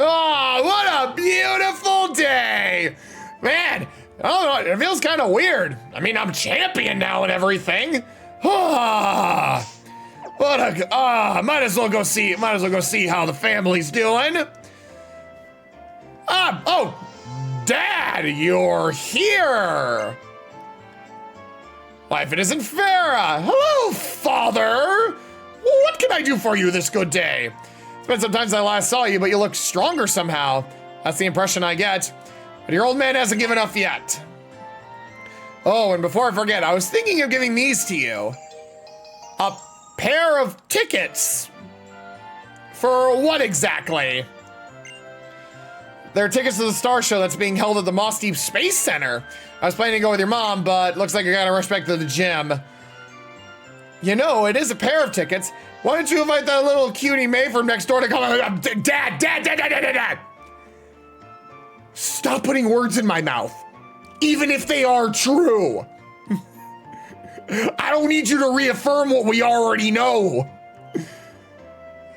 Oh, what a beautiful day! Man, I don't know, it feels kind of weird. I mean, I'm champion now and everything. Ah, might as well go see how the family's doing. Oh, Dad, you're here. Why, if it isn't Farah. Hello, Father. What can I do for you this good day? It's been some time since I last saw you, but you look stronger somehow. That's the impression I get. But your old man hasn't given up yet. Oh, and before I forget, I was thinking of giving these to you. A pair of tickets. For what exactly? They're tickets to the Star Show that's being held at the Moss Deep Space Center. I was planning to go with your mom, but looks like you gotta rush back to the gym. You know, it is a pair of tickets. Why don't you invite that little cutie May from next door to come? Dad. Stop putting words in my mouth, even if they are true. I don't need you to reaffirm what we already know.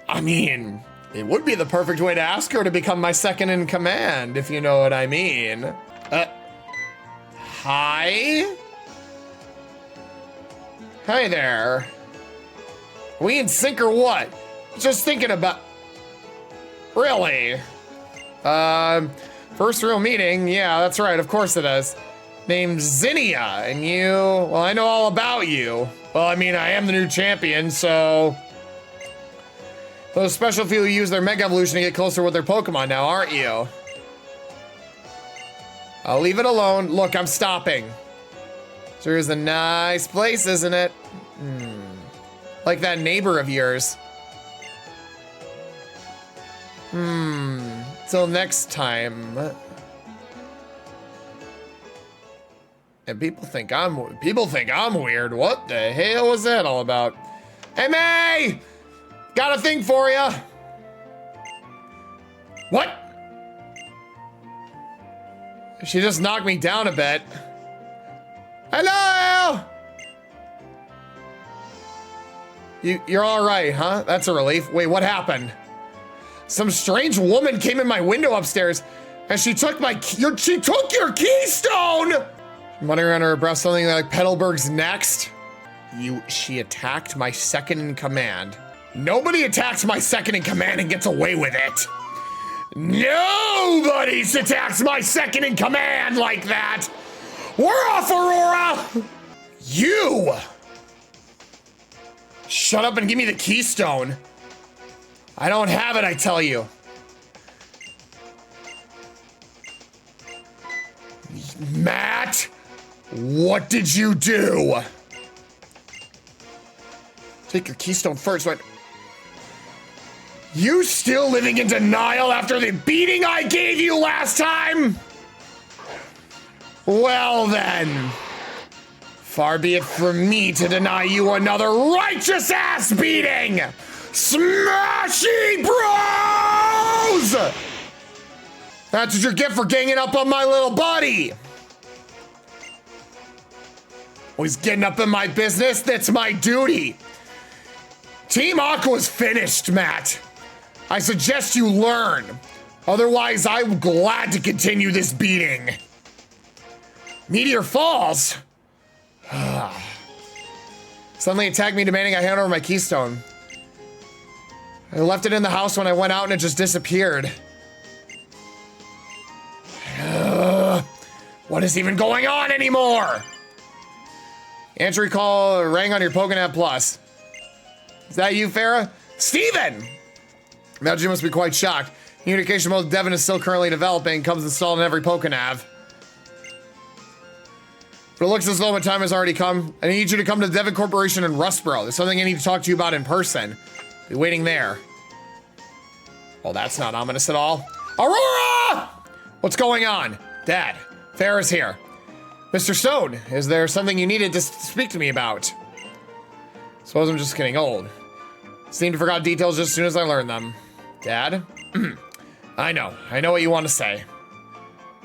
I mean, it would be the perfect way to ask her to become my second in command, if you know what I mean. Hi? Hi there. Are we in sync or what? Just thinking about... Really? First real meeting, yeah, that's right, of course it is. Named Zinnia, and you, well, I know all about you. Well, I mean, I am the new champion, so... Those special few who use their Mega Evolution to get closer with their Pokemon now, aren't you? I'll leave it alone. Look, I'm stopping. Sure is a nice place, isn't it? Like that neighbor of yours. Till next time. And people think I'm weird. What the hell was that all about? Hey, May! Got a thing for you. What? She just knocked me down a bit. Hello! You're all right, huh? That's a relief. Wait, what happened? Some strange woman came in my window upstairs, and she took she took your keystone! Muttering under her breath something like Petalburg's next. She attacked my second in command. Nobody attacks my second in command and gets away with it. Nobody attacks my second in command like that. We're off, Aurora! You! Shut up and give me the keystone. I don't have it, I tell you. Matt, what did you do? Take your keystone first, right? You still living in denial after the beating I gave you last time? Well then, far be it from me to deny you another righteous ass beating! Smashy Bros! That's what you get for ganging up on my little buddy! Always getting up in my business, that's my duty. Team Aqua's finished, Matt. I suggest you learn. Otherwise, I'm glad to continue this beating. Meteor Falls? Suddenly attacked me demanding I hand over my keystone. I left it in the house when I went out and it just disappeared. What is even going on anymore? Answer call rang on your Pokémon Plus. Is that you, Farah? Steven! Imagine you must be quite shocked. Communication mode Devon is still currently developing, comes installed in every Pokénav. But it looks as though my time has already come. I need you to come to the Devon Corporation in Rustboro. There's something I need to talk to you about in person. Be waiting there. Well, that's not ominous at all. Aurora! What's going on? Dad, Farrah's here. Mr. Stone, is there something you needed to speak to me about? Suppose I'm just getting old. Seemed to forgot details just as soon as I learned them. Dad? I know what you want to say.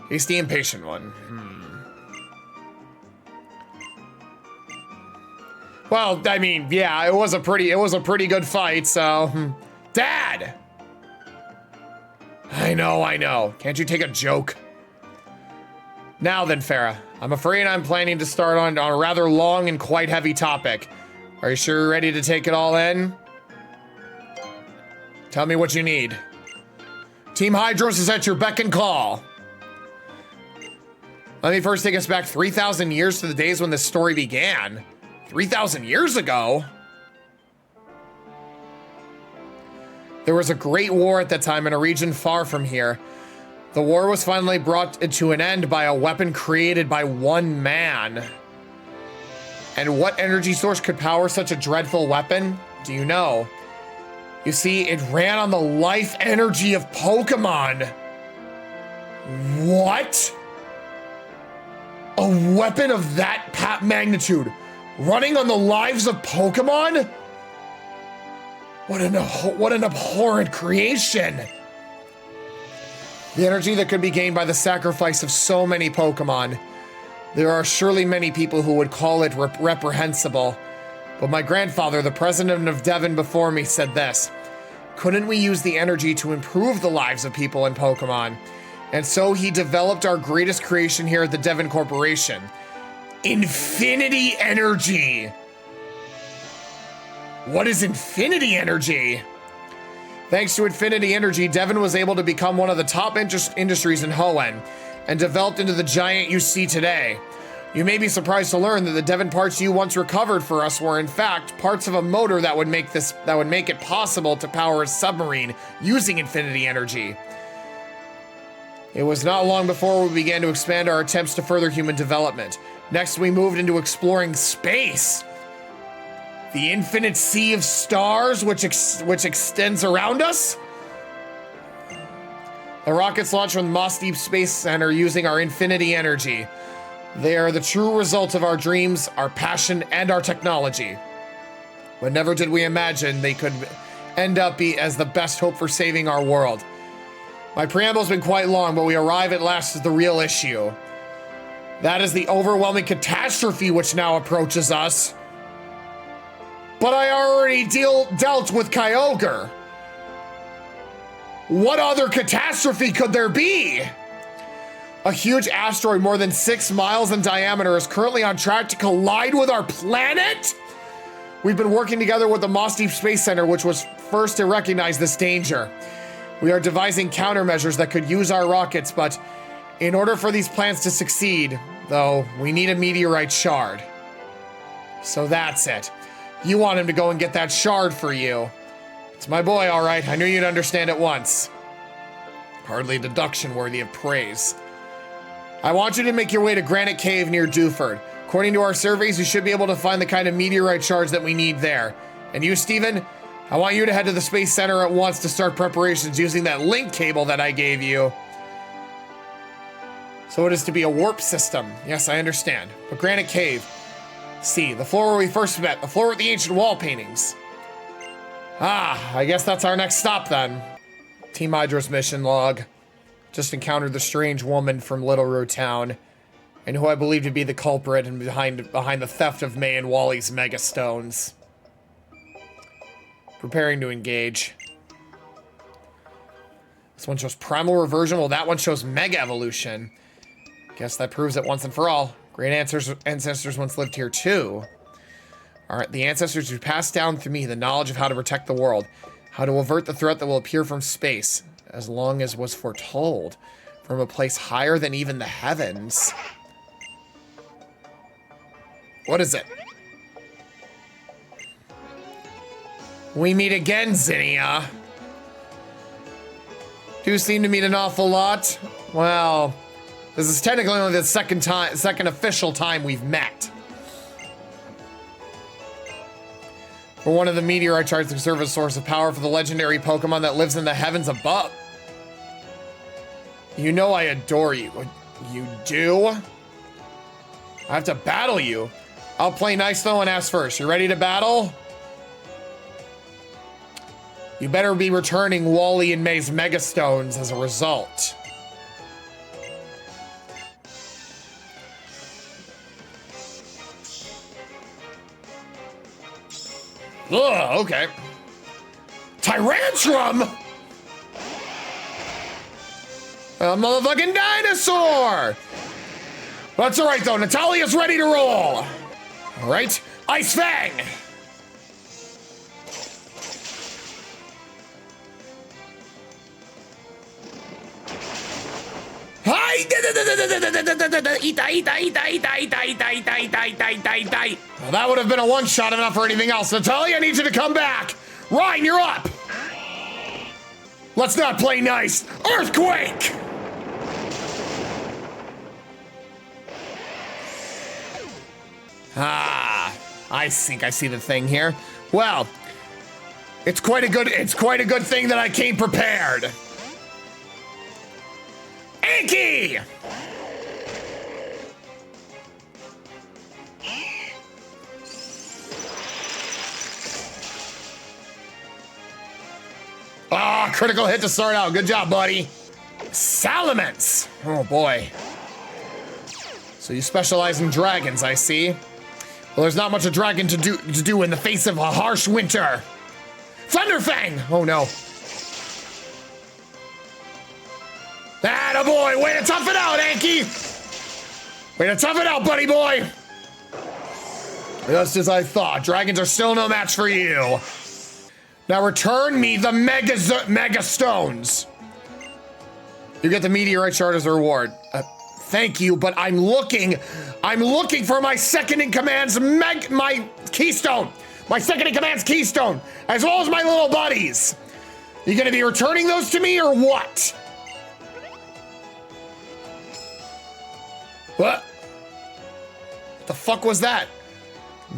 He's the impatient one. Well, I mean, yeah, it was a pretty good fight, so. Dad! I know. Can't you take a joke? Now then, Farah, I'm afraid I'm planning to start on a rather long and quite heavy topic. Are you sure you're ready to take it all in? Tell me what you need. Team Hydros is at your beck and call. Let me first take us back 3,000 years to the days when this story began. 3,000 years ago? There was a great war at that time in a region far from here. The war was finally brought to an end by a weapon created by one man. And what energy source could power such a dreadful weapon? Do you know? You see, it ran on the life energy of Pokémon. What? A weapon of that magnitude running on the lives of Pokémon? What an abhorrent creation. The energy that could be gained by the sacrifice of so many Pokémon. There are surely many people who would call it reprehensible. But my grandfather, the president of Devon before me, said this. Couldn't we use the energy to improve the lives of people in Pokémon? And so he developed our greatest creation here at the Devon Corporation. Infinity Energy. What is Infinity Energy? Thanks to Infinity Energy, Devon was able to become one of the top industries in Hoenn and developed into the giant you see today. You may be surprised to learn that the Devon parts you once recovered for us were in fact parts of a motor that would make it possible to power a submarine using Infinity Energy. It was not long before we began to expand our attempts to further human development. Next, we moved into exploring space. The infinite sea of stars which extends around us? The rockets launched from the Moss Deep Space Center using our Infinity Energy. They are the true result of our dreams, our passion, and our technology. But never did we imagine they could end up as the best hope for saving our world. My preamble's been quite long, but we arrive at last at the real issue. That is the overwhelming catastrophe which now approaches us. But I already dealt with Kyogre. What other catastrophe could there be? A huge asteroid more than 6 miles in diameter is currently on track to collide with our planet? We've been working together with the Moss Deep Space Center, which was first to recognize this danger. We are devising countermeasures that could use our rockets, but in order for these plans to succeed, though, we need a meteorite shard. So that's it. You want him to go and get that shard for you. It's my boy, all right. I knew you'd understand at once. Hardly a deduction worthy of praise. I want you to make your way to Granite Cave near Dewford. According to our surveys, you should be able to find the kind of meteorite shards that we need there. And you, Steven, I want you to head to the Space Center at once to start preparations using that link cable that I gave you. So it is to be a warp system. Yes, I understand. But Granite Cave. See, the floor where we first met. The floor with the ancient wall paintings. Ah, I guess that's our next stop then. Team Hydros mission log. Just encountered the strange woman from Little Root Town, and who I believe to be the culprit and behind the theft of May and Wally's Mega Stones. Preparing to engage. This one shows Primal Reversion, while that one shows Mega Evolution. Guess that proves it once and for all. Great ancestors once lived here too. Alright, the ancestors who passed down through me the knowledge of how to protect the world, how to avert the threat that will appear from space, as long as was foretold, from a place higher than even the heavens. What is it? We meet again, Zinnia. Do seem to meet an awful lot. Well, this is technically only the second official time we've met. For one of the meteorite shards to serve as a source of power for the legendary Pokemon that lives in the heavens above. You know I adore you. You do? I have to battle you. I'll play nice though and ask first. You ready to battle? You better be returning Wally and May's Mega Stones as a result. Ugh, okay. Tyrantrum? A motherfucking dinosaur! That's alright though, Natalia's ready to roll! Alright, Ice Fang! Hi! Well, that would have been a one-shot enough for anything else. Natalia, I need you to come back! Ryan, you're up! Let's not play nice! Earthquake! Ah, I think I see the thing here. Well, it's quite a good thing that I came prepared. Anki! Ah, critical hit to start out. Good job, buddy. Salamence! Oh boy. So you specialize in dragons, I see. Well, there's not much a dragon to do in the face of a harsh winter. Thunderfang! Oh no. Attaboy! Way to tough it out, Anki! Way to tough it out, buddy boy! Just as I thought, dragons are still no match for you. Now return me the mega stones. You get the meteorite shard as a reward. Thank you, but I'm looking for my second in command's my keystone. My second in command's keystone, as well as my little buddies. You gonna be returning those to me or what? What the fuck was that?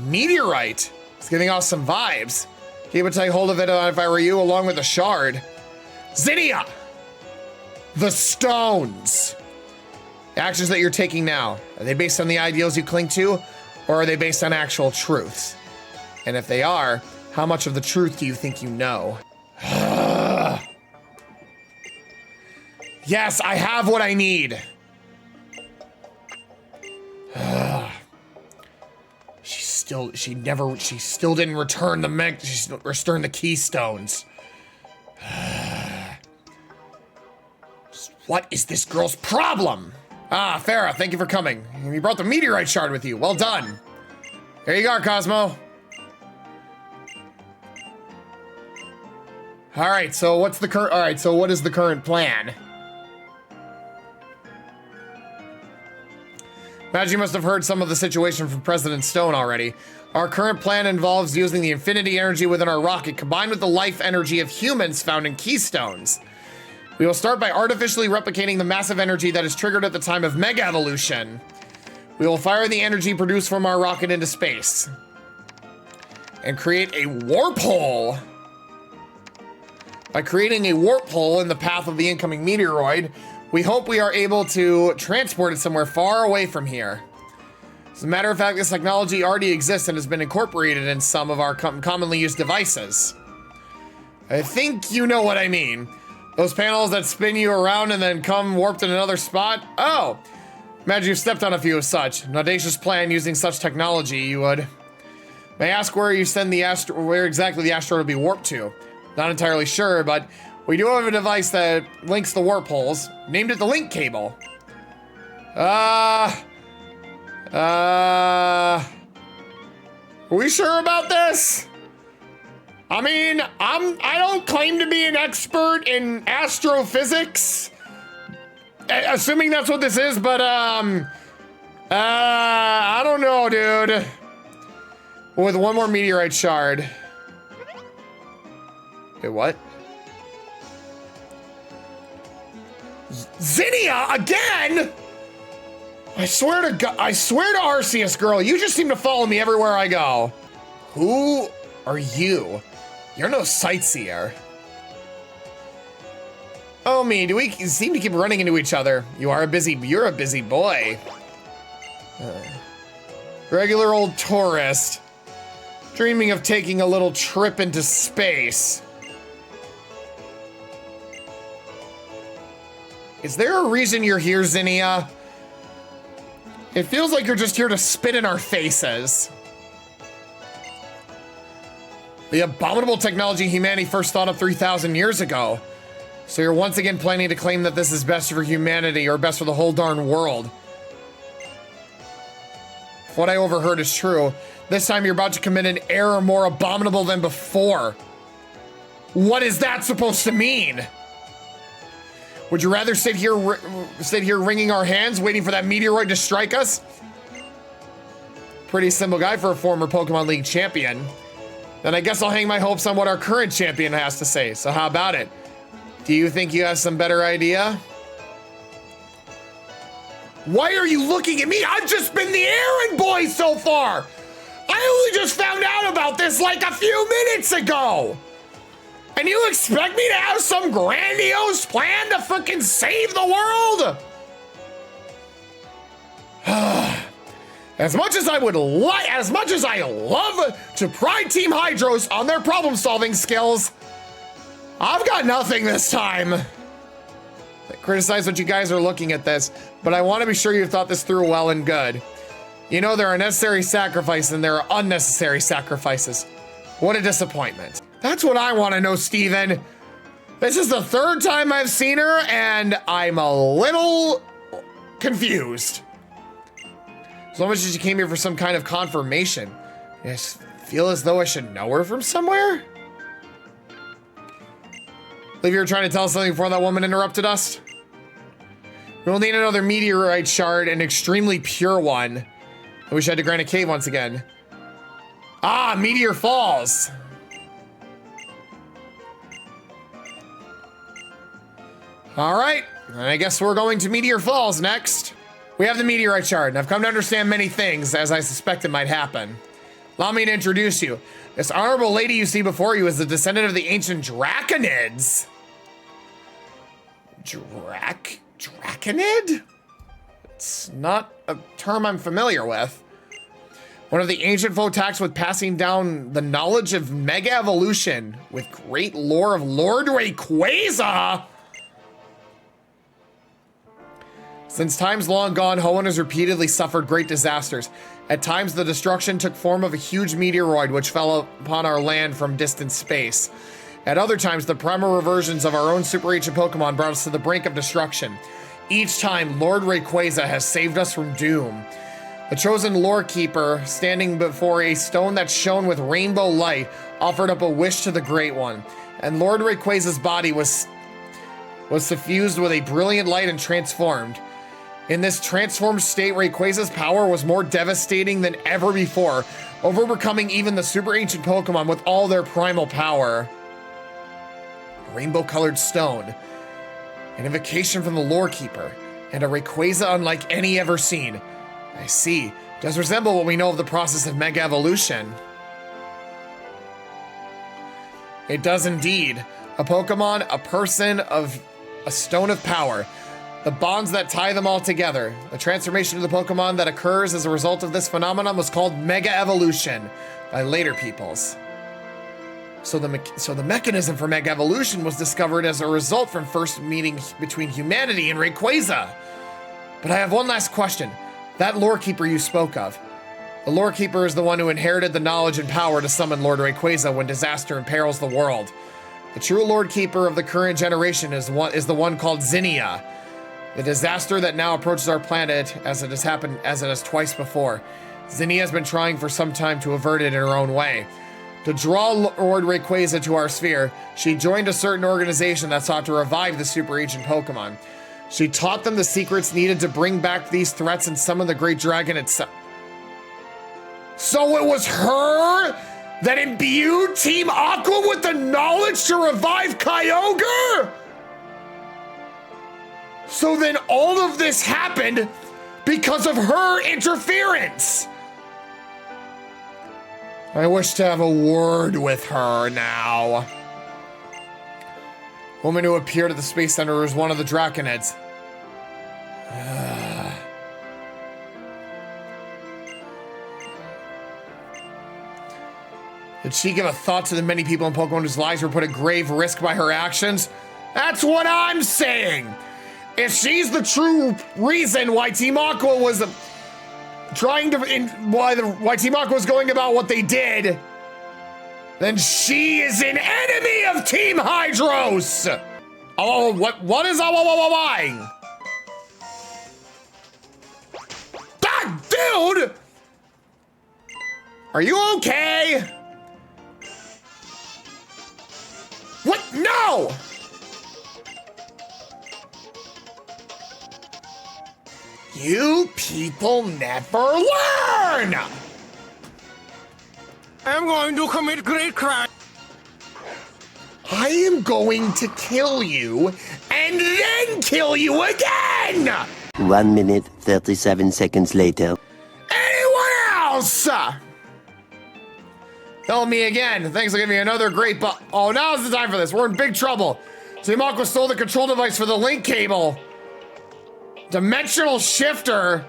Meteorite. It's giving off some vibes. He would take hold of it if I were you, along with the shard. Zinnia! The stones. The actions that you're taking now, are they based on the ideals you cling to, or are they based on actual truths? And if they are, how much of the truth do you think you know? Yes, I have what I need. She still didn't return the keystones. What is this girl's problem? Ah, Farah, thank you for coming. You brought the meteorite shard with you. Well done. Here you go, Cosmo. All right, so what is the current plan? Imagine you must have heard some of the situation from President Stone already. Our current plan involves using the infinity energy within our rocket combined with the life energy of humans found in keystones. We will start by artificially replicating the massive energy that is triggered at the time of mega evolution. We will fire the energy produced from our rocket into space and create a warp hole. By creating a warp hole in the path of the incoming meteoroid, we hope we are able to transport it somewhere far away from here. As a matter of fact, this technology already exists and has been incorporated in some of our commonly used devices. I think you know what I mean. Those panels that spin you around and then come warped in another spot? Oh, imagine you stepped on a few of such. An audacious plan using such technology, you would. May I ask where exactly the asteroid will be warped to? Not entirely sure, but we do have a device that links the warp holes. Named it the link cable. Are we sure about this? I mean, I don't claim to be an expert in astrophysics, assuming that's what this is, but I don't know, dude. With one more meteorite shard. Wait, what? Zinnia again? I swear to Arceus, girl, you just seem to follow me everywhere I go. Who are you? You're no sightseer. Oh me, do we seem to keep running into each other? You're a busy boy. Regular old tourist. Dreaming of taking a little trip into space. Is there a reason you're here, Zinnia? It feels like you're just here to spit in our faces. The abominable technology humanity first thought of 3,000 years ago. So you're once again planning to claim that this is best for humanity or best for the whole darn world. If what I overheard is true, this time you're about to commit an error more abominable than before. What is that supposed to mean? Would you rather sit here wringing our hands, waiting for that meteoroid to strike us? Pretty simple guy for a former Pokemon League champion. Then I guess I'll hang my hopes on what our current champion has to say. So how about it? Do you think you have some better idea? Why are you looking at me? I've just been the errand boy so far. I only just found out about this like a few minutes ago. And you expect me to have some grandiose plan to freaking save the world? As much as I love to pride Team Hydros on their problem-solving skills, I've got nothing this time. I criticize what you guys are looking at this, but I want to be sure you've thought this through well and good. You know, there are necessary sacrifices and there are unnecessary sacrifices. What a disappointment. That's what I want to know, Steven. This is the third time I've seen her, and I'm a little confused. As long as she came here for some kind of confirmation, I just feel as though I should know her from somewhere. Believe you were trying to tell us something before that woman interrupted us? We'll need another meteorite shard, an extremely pure one. I wish I had to grant a cave once again. Ah, Meteor Falls. All right, I guess we're going to Meteor Falls next. We have the meteorite shard, and I've come to understand many things, as I suspected might happen. Allow me to introduce you. This honorable lady you see before you is the descendant of the ancient Draconids. Draconid? It's not a term I'm familiar with. One of the ancient foe tasked with passing down the knowledge of Mega Evolution with great lore of Lord Rayquaza. Since times long gone, Hoenn has repeatedly suffered great disasters. At times, the destruction took form of a huge meteoroid which fell upon our land from distant space. At other times, the primal reversions of our own super ancient Pokemon brought us to the brink of destruction. Each time, Lord Rayquaza has saved us from doom. The chosen lore keeper, standing before a stone that shone with rainbow light, offered up a wish to the Great One, and Lord Rayquaza's body was suffused with a brilliant light and transformed. In this transformed state, Rayquaza's power was more devastating than ever before, overcoming even the super ancient Pokemon with all their primal power. A rainbow-colored stone, an invocation from the lore keeper, and a Rayquaza unlike any ever seen. I see. It does resemble what we know of the process of Mega Evolution. It does indeed. A Pokemon, a person, of a stone of power. The bonds that tie them all together. The transformation of the Pokemon that occurs as a result of this phenomenon was called Mega Evolution by later peoples. So the mechanism for Mega Evolution was discovered as a result from first meeting between humanity and Rayquaza. But I have one last question. That lore keeper you spoke of. The lore keeper is the one who inherited the knowledge and power to summon Lord Rayquaza when disaster imperils the world. The true lord keeper of the current generation is the one called Zinnia. The disaster that now approaches our planet as it has twice before. Zinnia has been trying for some time to avert it in her own way. To draw Lord Rayquaza to our sphere, she joined a certain organization that sought to revive the super ancient Pokemon. She taught them the secrets needed to bring back these threats and summon the great dragon itself. So it was her that imbued Team Aqua with the knowledge to revive Kyogre? So then all of this happened because of her interference. I wish to have a word with her now. Woman who appeared at the Space Center was one of the Draconids. Did she give a thought to the many people in Pokemon whose lives were put at grave risk by her actions? That's what I'm saying! If she's the true reason why Team Aqua was why Team Aqua was going about what they did, then she is an enemy of Team Hydros! Oh, what is why? God, dude! Are you okay? What? No! You people never learn! I'm going to commit great crime. I am going to kill you and then kill you again! 1 minute, 37 seconds later. Anyone else? Tell me again. Thanks for giving me another great oh, now's the time for this. We're in big trouble. Team Aqua stole the control device for the link cable. Dimensional shifter.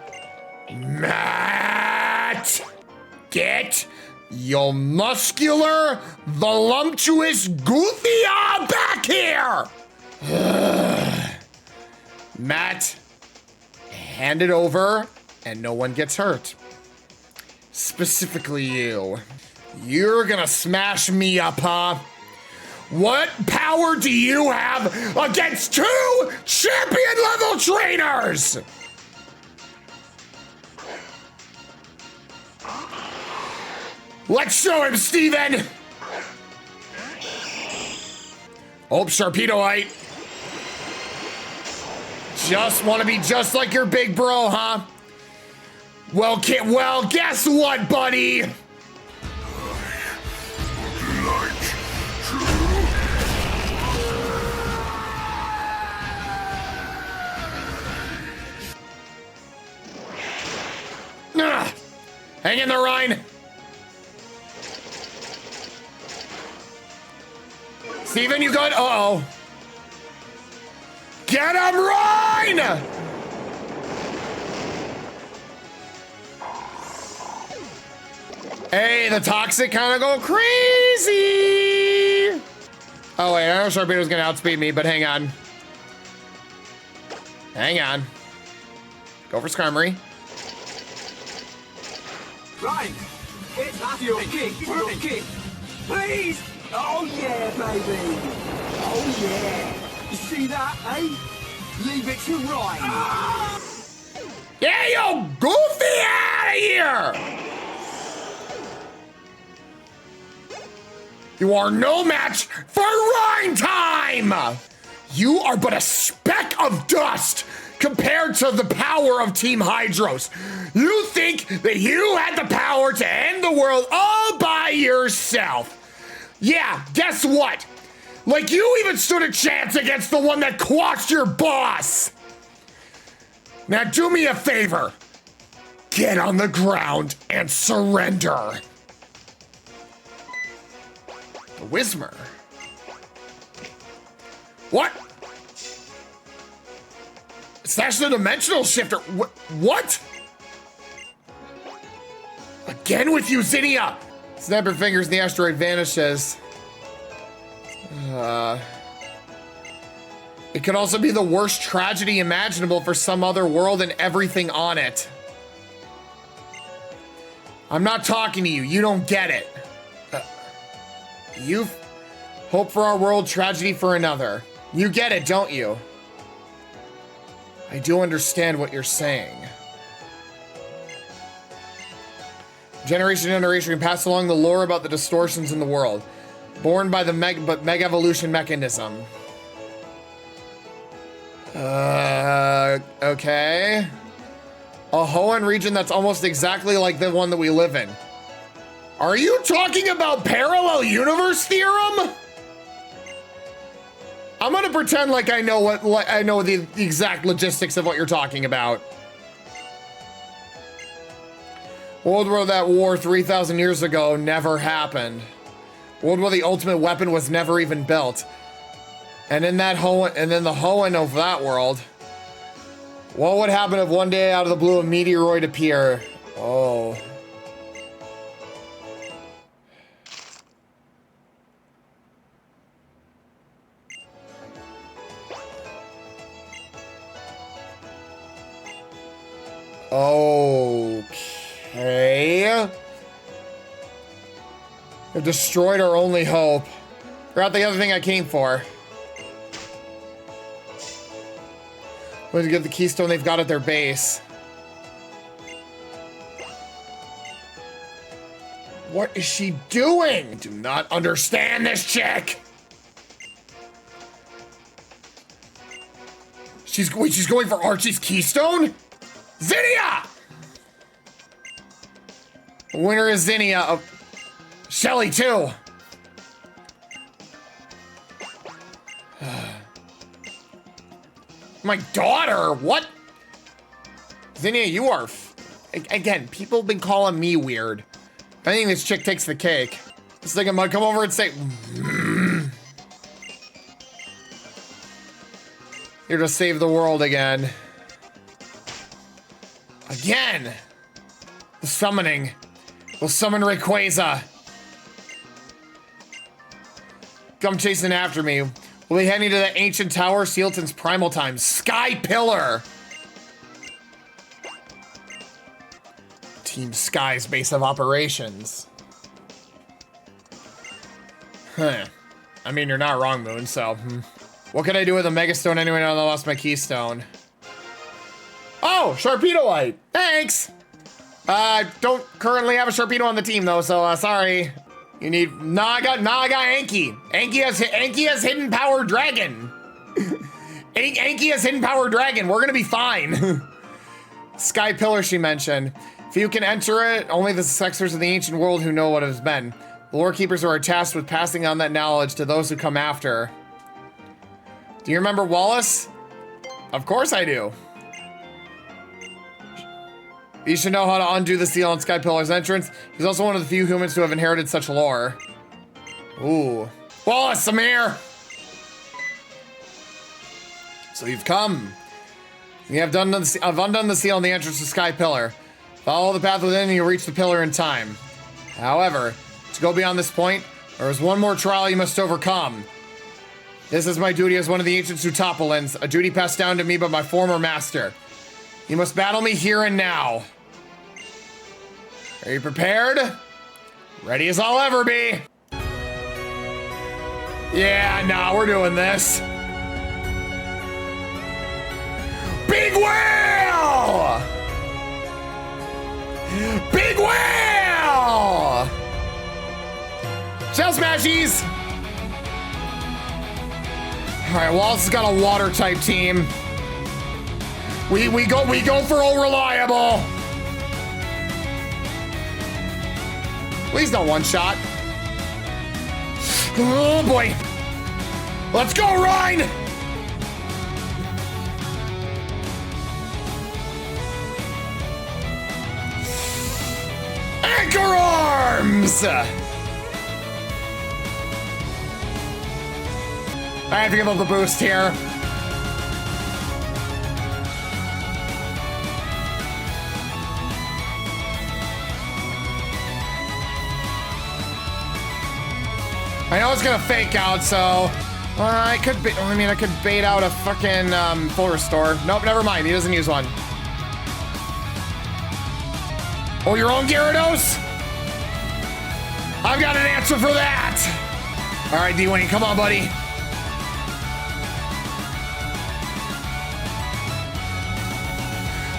Matt! Get your muscular, voluptuous goofy back here! Matt, hand it over and no one gets hurt. Specifically you. You're gonna smash me up, huh? What power do you have against 2 champion level trainers? Let's show him, Steven! Oh, Sharpedoite. Just want to be just like your big bro, huh? Well, guess what, buddy? Hang in there, Ryan. Steven, you good? Uh-oh. Get him, Ryan! Hey, the toxic kind of go crazy. Oh, wait, I know Sharpedo's gonna outspeed me, but hang on. Hang on. Go for Skarmory. Right, hit that kick, please! Oh yeah, baby! Oh yeah! You see that, eh? Leave it to Ryan! Yeah, you goofy out of here! You are no match for Ryan time! You are but a speck of dust compared to the power of Team Hydros. You think that you had the power to end the world all by yourself. Yeah, guess what? Like you even stood a chance against the one that quashed your boss. Now do me a favor. Get on the ground and surrender. The Whismer. What? Slash the dimensional shifter. What? Again with you, Zinnia. Snap your fingers and the asteroid vanishes. It could also be the worst tragedy imaginable for some other world and everything on it. I'm not talking to you. You don't get it. You hope for our world, tragedy for another. You get it, don't you? I do understand what you're saying. Generation to generation, we pass along the lore about the distortions in the world, born by the mega evolution mechanism. Okay. A Hoenn region that's almost exactly like the one that we live in. Are you talking about parallel universe theorem? I'm gonna pretend like I know the exact logistics of what you're talking about. World where that war 3,000 years ago never happened. World where the ultimate weapon was never even built. And in that Hoenn, and then the Hoenn of that world. What would happen if one day out of the blue a meteoroid appear? Oh. Okay. We've destroyed our only hope. Forgot the other thing I came for. We'll get the keystone they've got at their base. What is she doing? Do not understand this chick. She's going for Archie's keystone? Zinnia! The winner is Zinnia. Oh, Shelly too. My daughter, what? Zinnia, you are, again, people have been calling me weird. I think this chick takes the cake. This thing might come over and say, Here to save the world again. Again! The summoning. We'll summon Rayquaza. Come chasing after me. We'll be heading to the ancient tower sealed since primal times. Sky Pillar! Team Sky's base of operations. Huh. I mean, you're not wrong, Moon, so... What can I do with a Megastone anyway now that I lost my Keystone? Oh, Sharpedo-Light! Thanks! Don't currently have a Sharpedo on the team, though, so, sorry. You need... No, I got Anki. Anki has Hidden Power Dragon. Anki has Hidden Power Dragon. We're gonna be fine. Sky Pillar, she mentioned. If you can enter it, only the successors of the ancient world who know what it has been. The lore keepers are tasked with passing on that knowledge to those who come after. Do you remember Wallace? Of course I do. You should know how to undo the seal on Sky Pillar's entrance. He's also one of the few humans to have inherited such lore. Ooh. Wallace, I'm here! So you've come. I've undone the seal on the entrance to Sky Pillar. Follow the path within and you'll reach the pillar in time. However, to go beyond this point, there is one more trial you must overcome. This is my duty as one of the ancient Zootopolans, a duty passed down to me by my former master. You must battle me here and now. Are you prepared? Ready as I'll ever be. Yeah, nah, we're doing this. Big whale! Big whale! Shell Smashies! Alright, Wallace has got a water type team. We go for all reliable. Please don't one shot. Oh boy. Let's go, Rhine! Anchor arms! I have to give up the boost here. I know it's gonna fake out, so I could bait out a fucking full restore. Nope, never mind. He doesn't use one. Oh, your own Gyarados? I've got an answer for that. All right, D-Wayne, come on, buddy.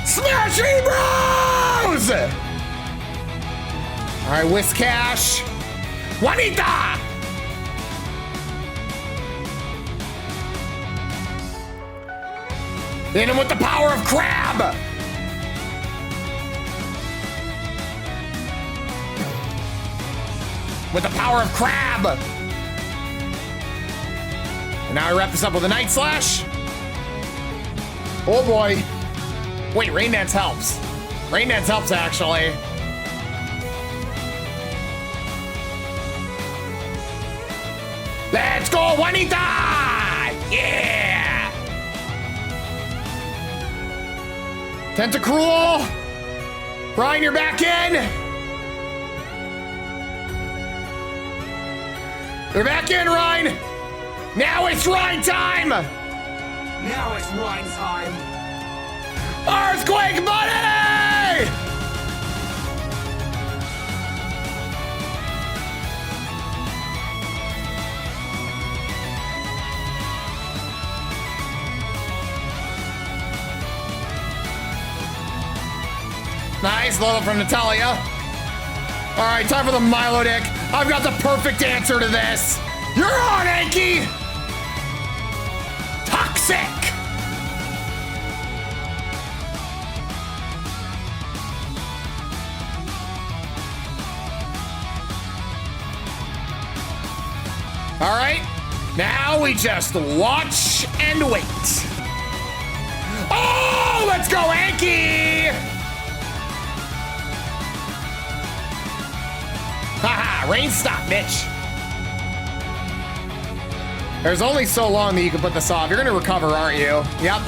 Smashy Bros! All right, Whiscash. Juanita! Hit him with the power of crab! With the power of crab! And now I wrap this up with a Night Slash. Oh boy. Wait, Rain Dance helps. Rain Dance helps, actually. Let's go, Juanita! Yeah! Tentacruel! Brian, you're back in! You're back in, Rhine! Now it's Rhine time! Now it's Rhine time! Earthquake Buddy! Nice, level from Natalia. All right, time for the Milodick. I've got the perfect answer to this. You're on, Anki! Toxic! All right, now we just watch and wait. Oh, let's go, Anki! Haha, rain stop, bitch. There's only so long that you can put this off. You're gonna recover, aren't you? Yep.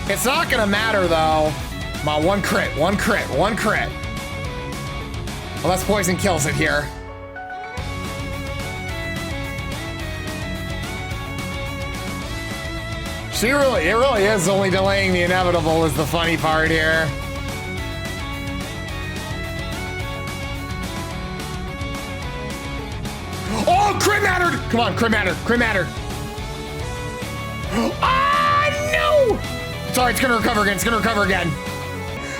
It's not gonna matter though. Come on, one crit, one crit, one crit. Unless poison kills it here. It really is only delaying the inevitable is the funny part here. Oh, crit mattered! Come on, crit mattered, crit mattered. Ah, no! Sorry, it's gonna recover again, it's gonna recover again.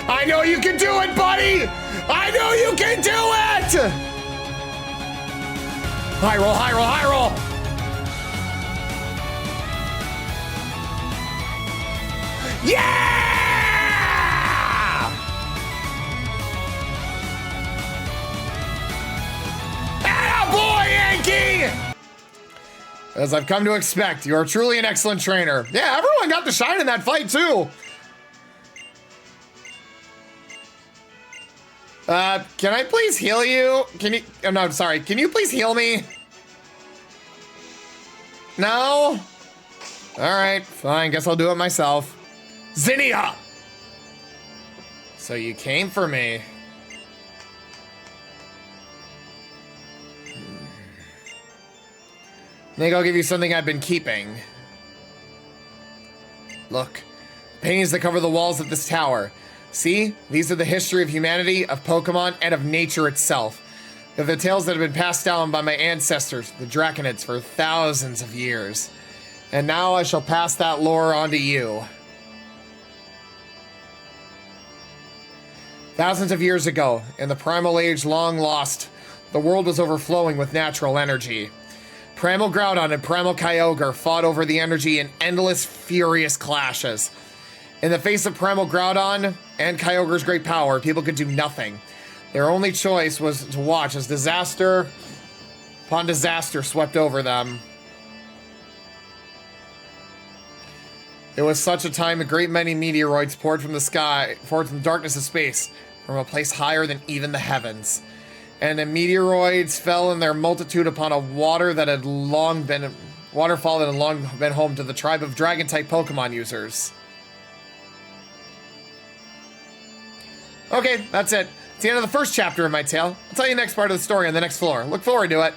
I know you can do it, buddy! I know you can do it! High roll, high roll, high roll! Yeah! Attaboy, Yankee! As I've come to expect, you are truly an excellent trainer. Yeah, everyone got to shine in that fight, too. Can I please heal you? Can you, oh, no, sorry. Can you please heal me? No? All right, fine. Guess I'll do it myself. Zinnia! So you came for me. Think I'll give you something I've been keeping. Look, paintings that cover the walls of this tower. See, these are the history of humanity, of Pokemon, and of nature itself. They're the tales that have been passed down by my ancestors, the Draconids, for thousands of years. And now I shall pass that lore on to you. Thousands of years ago, in the primal age long lost, the world was overflowing with natural energy. Primal Groudon and Primal Kyogre fought over the energy in endless, furious clashes. In the face of Primal Groudon and Kyogre's great power, people could do nothing. Their only choice was to watch as disaster upon disaster swept over them. It was such a time a great many meteoroids poured from the sky, poured from the darkness of space, from a place higher than even the heavens. And the meteoroids fell in their multitude upon a waterfall that had long been home to the tribe of dragon-type Pokemon users. Okay, that's it. It's the end of the first chapter of my tale. I'll tell you the next part of the story on the next floor. Look forward to it.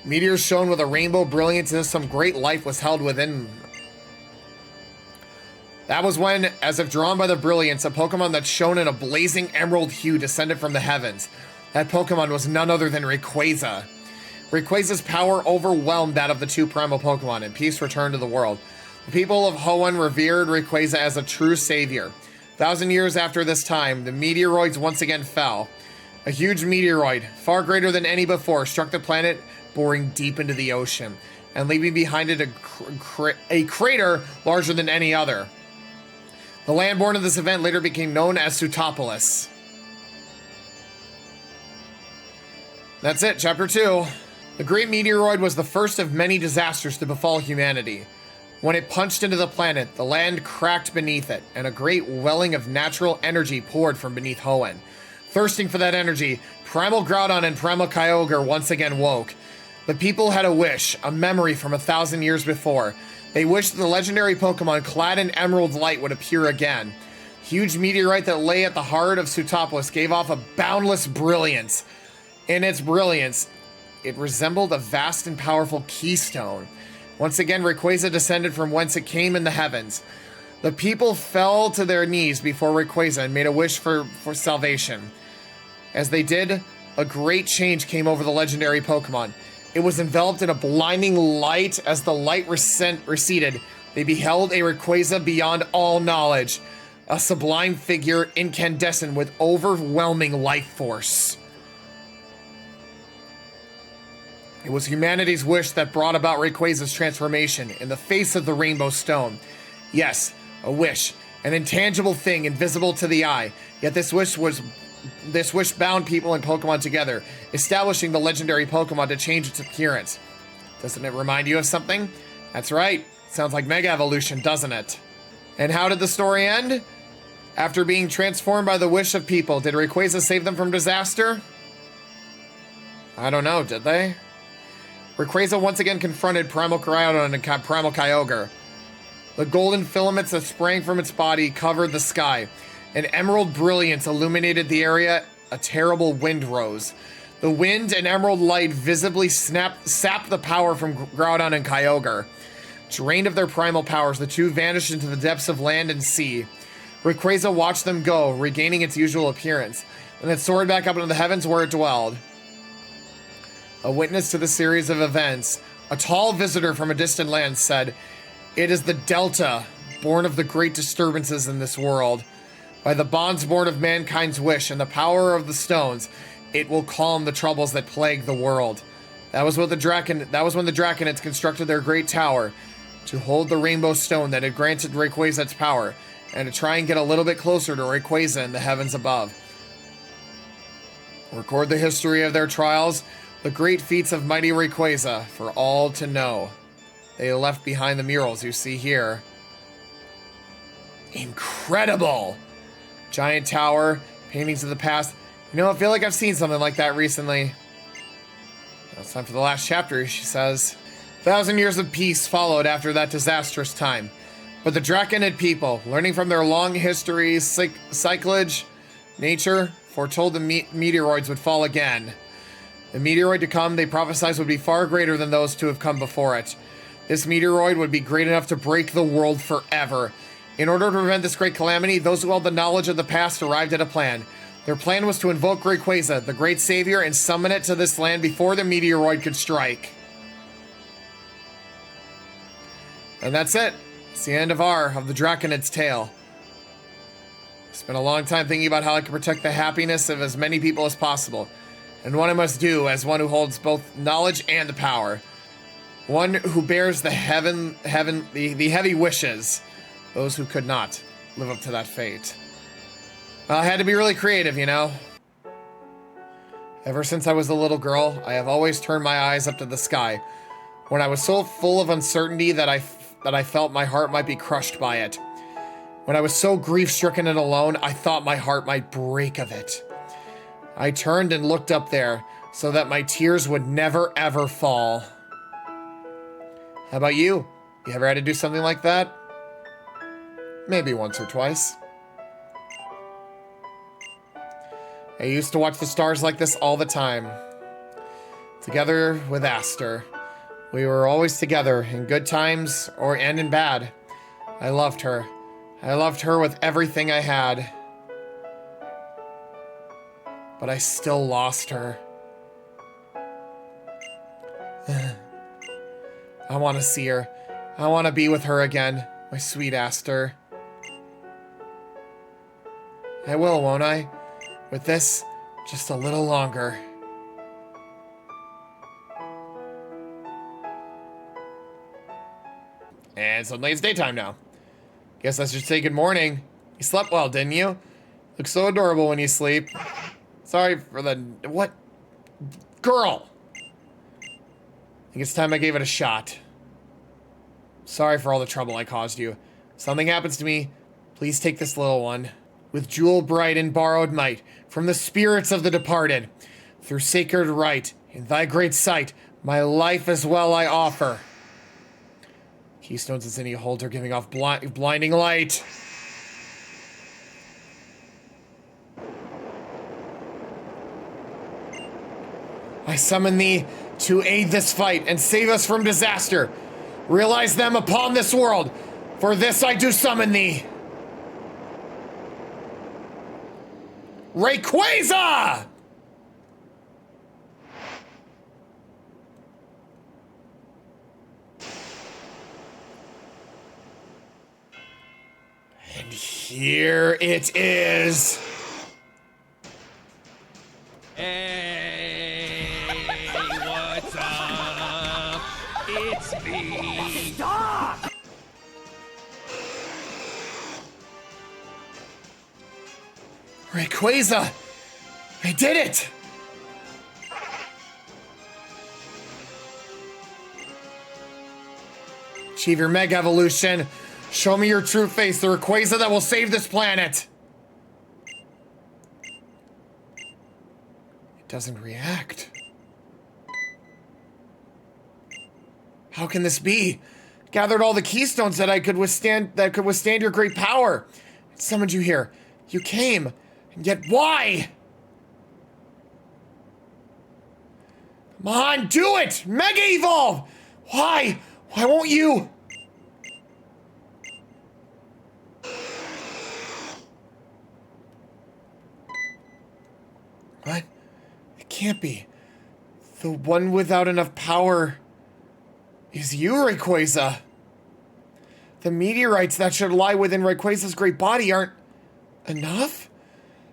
Meteors shone with a rainbow brilliance as if some great life was held within. That was when, as if drawn by the brilliance, a Pokemon that shone in a blazing emerald hue descended from the heavens. That Pokemon was none other than Rayquaza. Rayquaza's power overwhelmed that of the two primal Pokemon, and peace returned to the world. The people of Hoenn revered Rayquaza as a true savior. 1,000 years after this time, the meteoroids once again fell. A huge meteoroid, far greater than any before, struck the planet, boring deep into the ocean, and leaving behind it a crater larger than any other. The land born of this event later became known as Sootopolis. That's it, chapter 2. The great meteoroid was the first of many disasters to befall humanity. When it punched into the planet, the land cracked beneath it, and a great welling of natural energy poured from beneath Hoenn. Thirsting for that energy, Primal Groudon and Primal Kyogre once again woke. The people had a wish, a memory from 1,000 years before. They wished the legendary Pokemon clad in emerald light would appear again. Huge meteorite that lay at the heart of Sootopolis gave off a boundless brilliance. In its brilliance, it resembled a vast and powerful keystone. Once again, Rayquaza descended from whence it came in the heavens. The people fell to their knees before Rayquaza and made a wish for salvation. As they did, a great change came over the legendary Pokemon. It was enveloped in a blinding light. As the light receded, they beheld a Rayquaza beyond all knowledge. a sublime figure incandescent with overwhelming life force. It was humanity's wish that brought about Rayquaza's transformation in the face of the Rainbow Stone. Yes, a wish, an intangible thing invisible to the eye, yet this wish bound people and Pokemon together, establishing the legendary Pokemon to change its appearance. Doesn't it remind you of something? That's right, sounds like Mega Evolution, doesn't it? And how did the story end? After being transformed by the wish of people, did Rayquaza save them from disaster? I don't know, did they? Rayquaza once again confronted Primal Groudon and Primal Kyogre. The golden filaments that sprang from its body covered the sky. An emerald brilliance illuminated the area. A terrible wind rose. The wind and emerald light visibly sapped the power from Groudon and Kyogre. Drained of their primal powers, the two vanished into the depths of land and sea. Rayquaza watched them go, regaining its usual appearance, and then soared back up into the heavens where it dwelled. A witness to the series of events, a tall visitor from a distant land said, "It is the Delta, born of the great disturbances in this world. By the bonds born of mankind's wish and the power of the stones, it will calm the troubles that plague the world." That was when the Draconids constructed their great tower to hold the Rainbow Stone that had granted Rayquaza its power, and to try and get a little bit closer to Rayquaza in the heavens above. Record the history of their trials, the great feats of mighty Rayquaza, for all to know. They left behind the murals you see here. Incredible! Giant tower, paintings of the past. You know, I feel like I've seen something like that recently. Now it's time for the last chapter, she says. 1,000 years of peace followed after that disastrous time. But the Draconid people, learning from their long history, cyclage, nature, foretold the meteoroids would fall again. The meteoroid to come, they prophesied, would be far greater than those to have come before it. This meteoroid would be great enough to break the world forever. In order to prevent this great calamity, those who held the knowledge of the past arrived at a plan. Their plan was to invoke Rayquaza, the great savior, and summon it to this land before the meteoroid could strike. And that's it. It's the end of the Draconid's tale. I spent a long time thinking about how I could protect the happiness of as many people as possible, and what I must do as one who holds both knowledge and the power. One who bears the heavy wishes, those who could not live up to that fate. Well, I had to be really creative, you know. Ever since I was a little girl, I have always turned my eyes up to the sky. When I was so full of uncertainty that I felt my heart might be crushed by it. When I was so grief-stricken and alone, I thought my heart might break of it. I turned and looked up there so that my tears would never ever fall. How about you? You ever had to do something like that? Maybe once or twice. I used to watch the stars like this all the time. Together with Aster. We were always together, in good times and in bad. I loved her. I loved her with everything I had. But I still lost her. I want to see her. I want to be with her again, my sweet Aster. I will, won't I? With this, just a little longer. And suddenly it's daytime now. Guess I should say good morning. You slept well, didn't you? Look so adorable when you sleep. Sorry for the... What? Girl! I think it's time I gave it a shot. Sorry for all the trouble I caused you. If something happens to me, please take this little one. With jewel bright and borrowed might, from the spirits of the departed, through sacred rite, in thy great sight, my life as well I offer. Keystones and Zinnia holds are giving off blinding light. I summon thee to aid this fight and save us from disaster. Realize them upon this world. For this I do summon thee. Rayquaza! And here it is. Hey, what's up? It's me. Stop! Rayquaza! I did it! Achieve your Mega Evolution. Show me your true face, the Rayquaza that will save this planet. It doesn't react. How can this be? Gathered all the keystones that could withstand your great power. I summoned you here. You came. And yet why? Come on, do it! Mega Evolve! Why? Why won't you? What? It can't be. The one without enough power is you, Rayquaza. The meteorites that should lie within Rayquaza's great body aren't enough?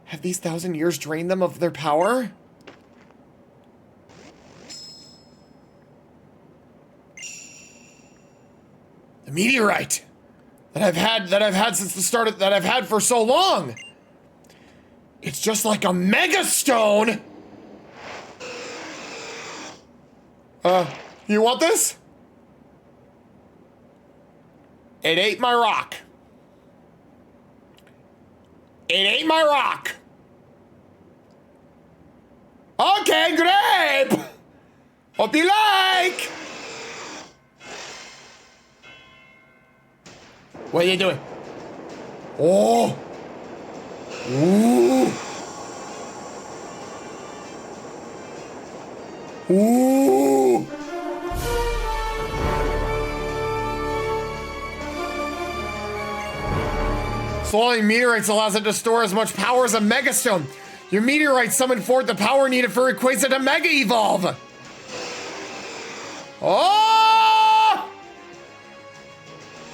Have these 1,000 years drained them of their power? The meteorite that I've had since the start of, that I've had for so long. It's just like a mega stone. You want this? It ate my rock. It ate my rock. Okay, grape. Hope you like. What are you doing? Oh. Ooh. Ooh. Swallowing meteorites allows it to store as much power as a megastone. Your meteorite summoned forth the power needed for Rayquaza to Mega Evolve. Oh!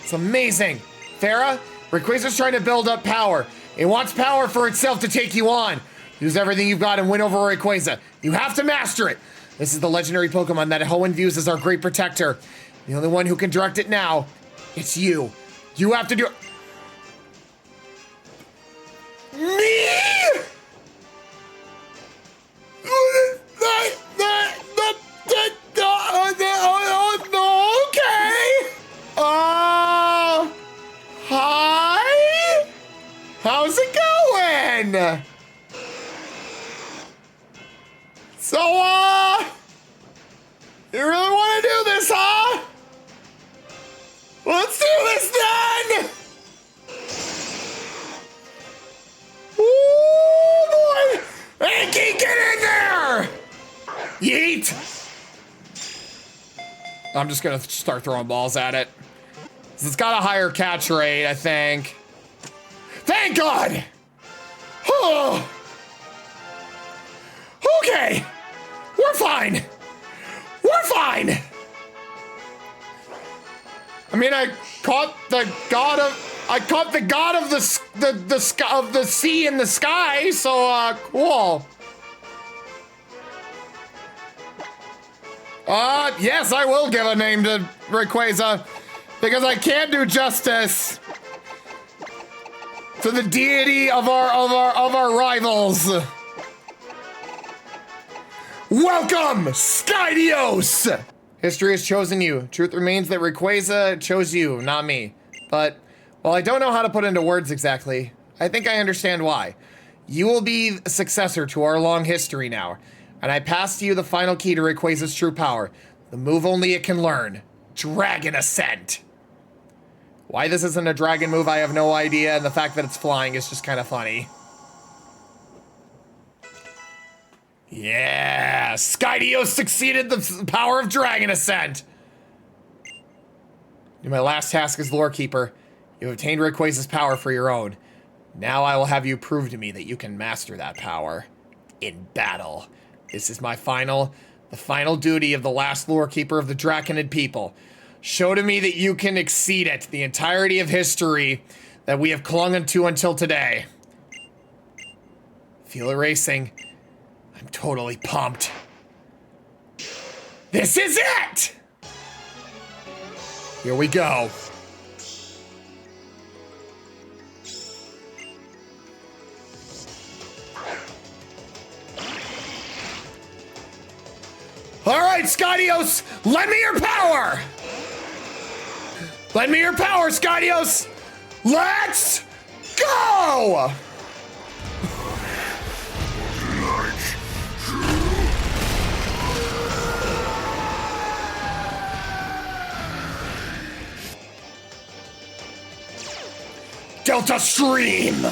It's amazing. Farah, Rayquaza's trying to build up power. It wants power for itself to take you on. Use everything you've got and win over Rayquaza. You have to master it. This is the legendary Pokemon that Hoenn views as our great protector. The only one who can direct it now, it's you. You have to do it. Me? Okay. Hi? How's it going? So, you really want to do this, huh? Let's do this then! Ooh, boy! Anki, get in there! Yeet! I'm just gonna start throwing balls at it. It's got a higher catch rate, I think. Thank God! Oh. Okay! We're fine! We're fine! I mean, I caught the god of the sea in the sky, so cool. Yes, I will give a name to Rayquaza because I can't do justice to the deity of our rivals. Welcome, Skydios! History has chosen you. Truth remains that Rayquaza chose you, not me. But, while I don't know how to put into words exactly, I think I understand why. You will be a successor to our long history now, and I pass to you the final key to Rayquaza's true power. The move only it can learn. Dragon Ascent. Why this isn't a dragon move, I have no idea, and the fact that it's flying is just kind of funny. Yeah, Skydios succeeded the power of Dragon Ascent. My last task as Lore Keeper. You've obtained Rayquaza's power for your own. Now I will have you prove to me that you can master that power in battle. This is the final duty of the last Lore Keeper of the Draconid people. Show to me that you can exceed it. The entirety of history that we have clung to until today. Feel it racing. I'm totally pumped. This is it! Here we go. All right, Skydios, lend me your power! Lend me your power, Skydios! Let's go! Delta Stream!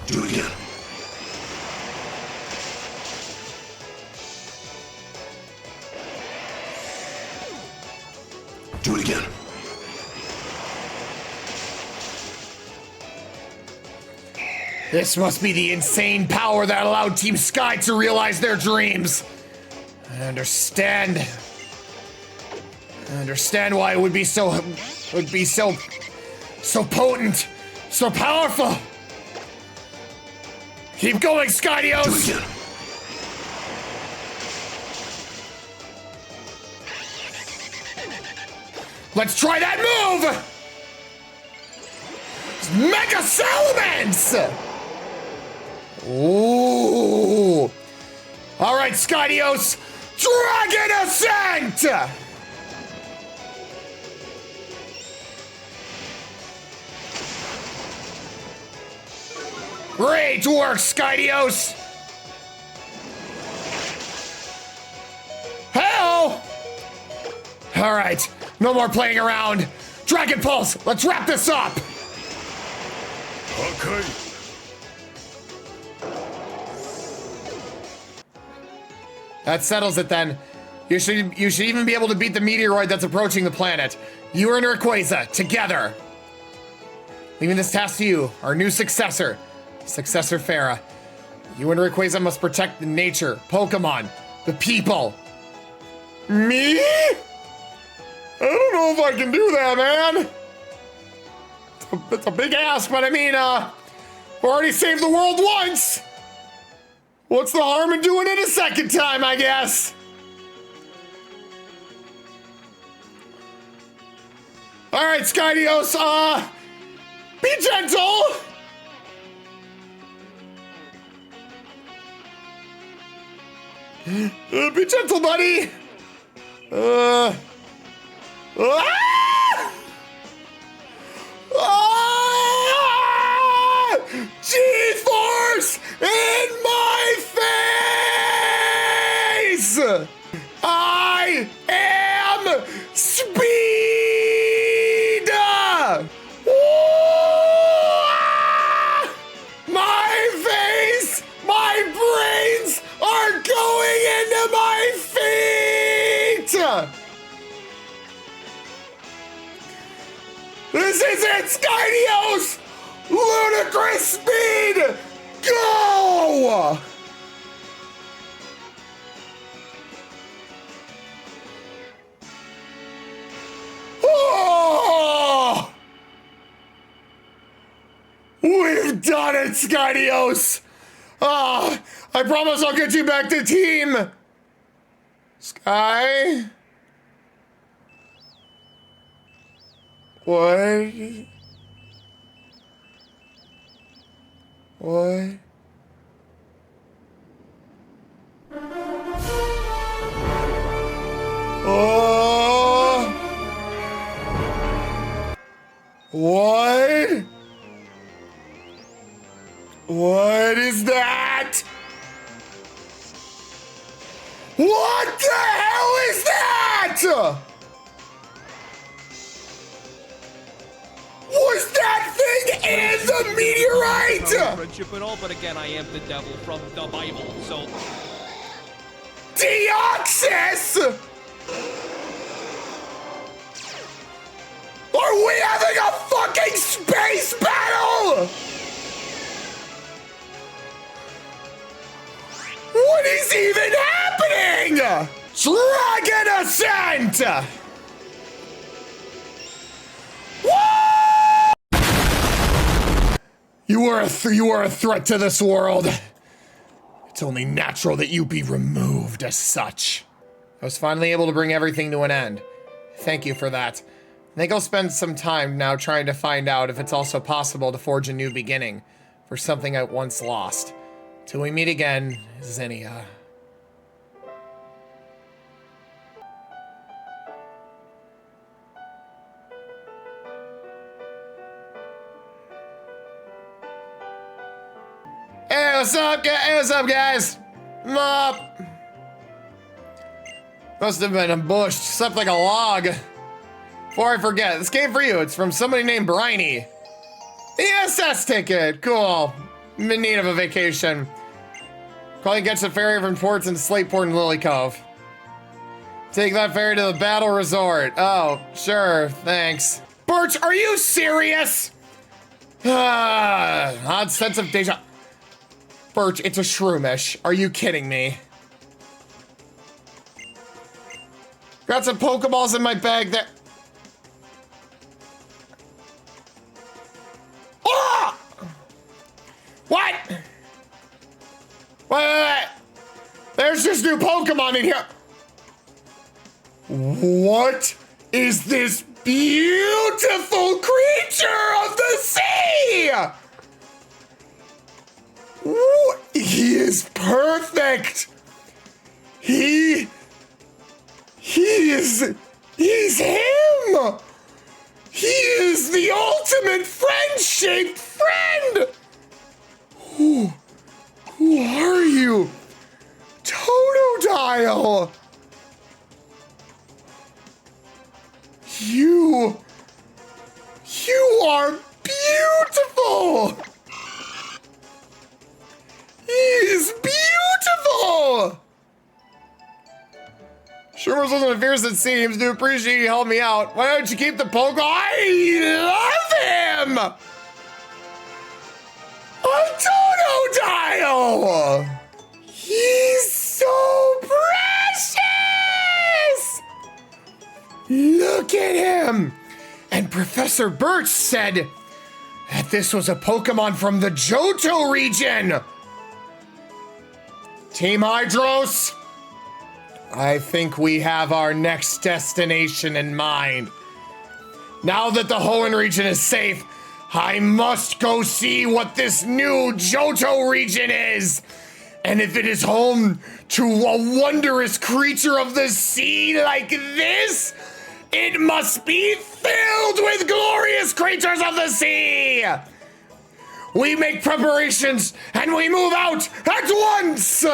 Do it again. Do it again. This must be the insane power that allowed Team Sky to realize their dreams. I understand why it would be so potent, so powerful. Keep going, Skydios! Do it again. Let's try that move! Mega Salamence! Ooh! All right, Skydios, Dragon Ascent! Great work, Skydios! Hell! All right, no more playing around. Dragon Pulse, let's wrap this up! Okay. That settles it then. You should even be able to beat the meteoroid that's approaching the planet. You and Rayquaza, together. Leaving this task to you, our new successor Farah. You and Rayquaza must protect the nature, Pokemon, the people. Me? I don't know if I can do that, man. It's a big ask, but I mean, we already saved the world once. What's the harm in doing it a second time, I guess? All right, Skydios, be gentle. Be gentle, buddy. Ah! Ah! G-force in my face! I am speed! Ah! My face, my brains are going into my feet! This is it, Skydios! Ludicrous speed! Go! Oh! We've done it, Skydios! Ah, I promise I'll get you back to team! Sky? What? What? Oh! What? What is that? What the hell is that? Was that thing in the meteorite? Friendship and all, but again, I am the devil from the Bible, so... Deoxys! Are we having a fucking space battle? What What is even happening? Dragon Ascent! Woo! You are a threat to this world. It's only natural that you be removed as such. I was finally able to bring everything to an end. Thank you for that. I think I'll spend some time now trying to find out if it's also possible to forge a new beginning for something I once lost. Till we meet again, Zinnia. Hey, what's up, guys? Mop. Must have been ambushed, slept like a log. Before I forget, this came for you. It's from somebody named Briny. ESS ticket, cool. I'm in need of a vacation. Probably catch the ferry from ports in Slateport and Lily Cove. Take that ferry to the Battle Resort. Oh, sure, thanks. Birch, are you serious? Odd sense of deja. Birch, it's a shroomish. Are you kidding me? Got some Pokeballs in my bag there. Oh! What? Wait. There's just new Pokemon in here. What is this beautiful creature of the sea? Ooh, he is perfect. He's him. He is the ultimate friend-shaped friend. Who are you? Totodile. You are beautiful. He is beautiful. Sure wasn't as fierce as it seems. Do appreciate you helping me out. Why don't you keep the Poke? I love him. A Totodile. He's so precious. Look at him. And Professor Birch said that this was a Pokemon from the Johto region. Team Hydros, I think we have our next destination in mind. Now that the Hoenn region is safe, I must go see what this new Johto region is. And if it is home to a wondrous creature of the sea like this, it must be filled with glorious creatures of the sea. We make preparations and we move out at once.